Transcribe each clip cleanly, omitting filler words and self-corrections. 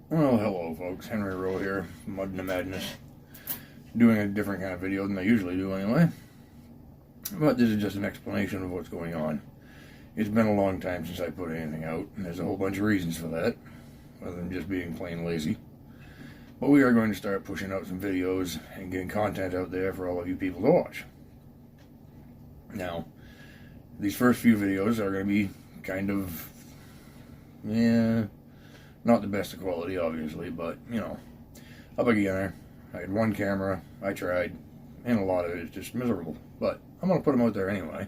Well, hello folks, Henry Rowe here, Mud in the Madness. Doing a different kind of video than I usually do anyway. But this is just an explanation of what's going on. It's been a long time since I put anything out, and there's a whole bunch of reasons for that, other than just being plain lazy. But we are going to start pushing out some videos and getting content out there for all of you people to watch. Now, these first few videos are going to be kind of, not the best of quality, obviously, but, a beginner. I had one camera, I tried, and a lot of it is just miserable. But I'm going to put them out there anyway,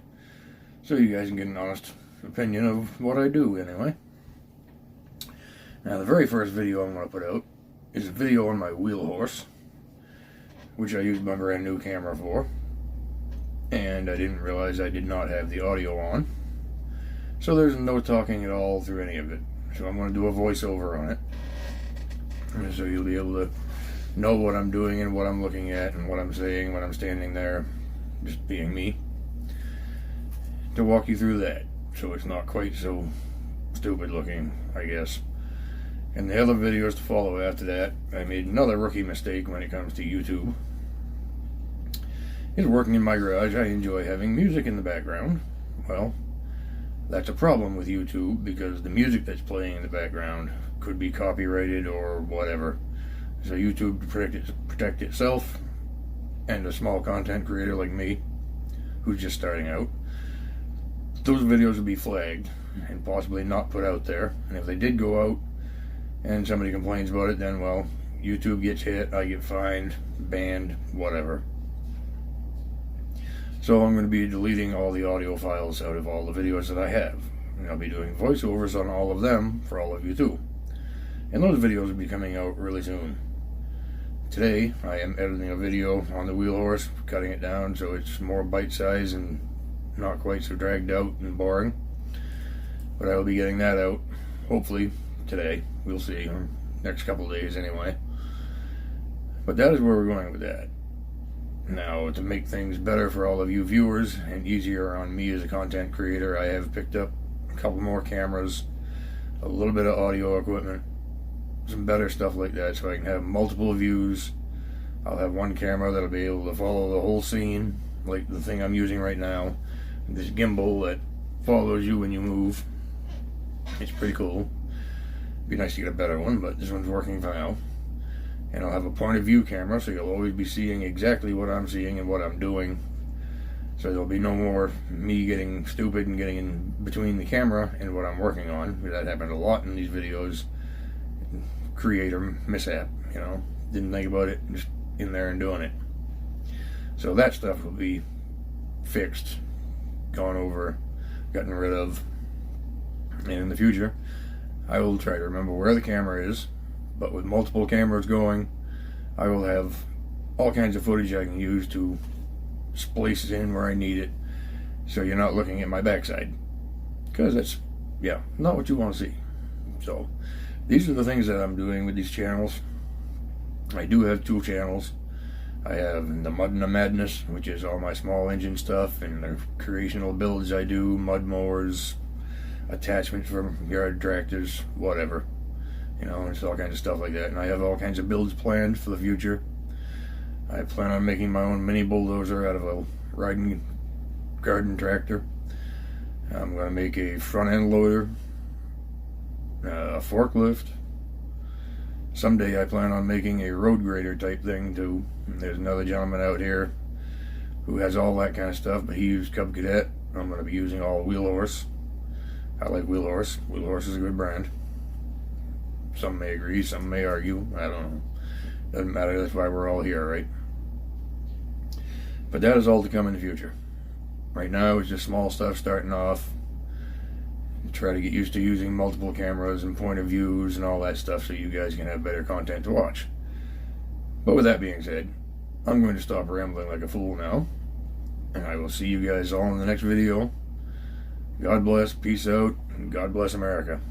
so you guys can get an honest opinion of what I do anyway. Now, the very first video I'm going to put out is a video on my wheel horse, which I used my brand new camera for, and I didn't realize I did not have the audio on, so there's no talking at all through any of it. So I'm going to do a voiceover on it, and so you'll be able to know what I'm doing and what I'm looking at and what I'm saying when I'm standing there, just being me, to walk you through that, so it's not quite so stupid looking, I guess. And the other videos to follow after that, I made another rookie mistake when it comes to YouTube. Is working in my garage, I enjoy having music in the background. Well, that's a problem with YouTube, because the music that's playing in the background could be copyrighted or whatever. So YouTube, to protect itself and a small content creator like me, who's just starting out, those videos would be flagged and possibly not put out there. And if they did go out and somebody complains about it, then, well, YouTube gets hit, I get fined, banned, whatever. So I'm going to be deleting all the audio files out of all the videos that I have. And I'll be doing voiceovers on all of them for all of you too. And those videos will be coming out really soon. Today, I am editing a video on the wheel horse, cutting it down so it's more bite-sized and not quite so dragged out and boring. But I will be getting that out, hopefully, today. We'll see, or next couple of days anyway. But that is where we're going with that. Now, to make things better for all of you viewers and easier on me as a content creator, I have picked up a couple more cameras, a little bit of audio equipment, some better stuff like that, so I can have multiple views. I'll have one camera that'll be able to follow the whole scene, like the thing I'm using right now, this gimbal that follows you when you move. It's pretty cool. It'd be nice to get a better one, but this one's working for now. And I'll have a point of view camera, so you'll always be seeing exactly what I'm seeing and what I'm doing. So there'll be no more me getting stupid and getting in between the camera and what I'm working on. That happened a lot in these videos. Creator mishap, didn't think about it, just in there and doing it. So that stuff will be fixed, gone over, gotten rid of. And in the future, I will try to remember where the camera is. But with multiple cameras going, I will have all kinds of footage I can use to splice it in where I need it, so you're not looking at my backside. Because that's, not what you want to see. So, these are the things that I'm doing with these channels. I do have two channels. I have the Mud in the Madness, which is all my small engine stuff and the creational builds I do, mud mowers, attachments from yard tractors, whatever. It's all kinds of stuff like that. And I have all kinds of builds planned for the future. I plan on making my own mini bulldozer out of a riding garden tractor. I'm going to make a front end loader, a forklift. Someday I plan on making a road grader type thing too. And there's another gentleman out here who has all that kind of stuff, but he used Cub Cadet. I'm going to be using all Wheel Horse. I like Wheel Horse. Wheel Horse is a good brand. Some may agree, some may argue. I don't know. Doesn't matter, that's why we're all here, right? But that is all to come in the future. Right now, it's just small stuff starting off. Try to get used to using multiple cameras and point of views and all that stuff so you guys can have better content to watch. But with that being said, I'm going to stop rambling like a fool now. And I will see you guys all in the next video. God bless, peace out, and God bless America.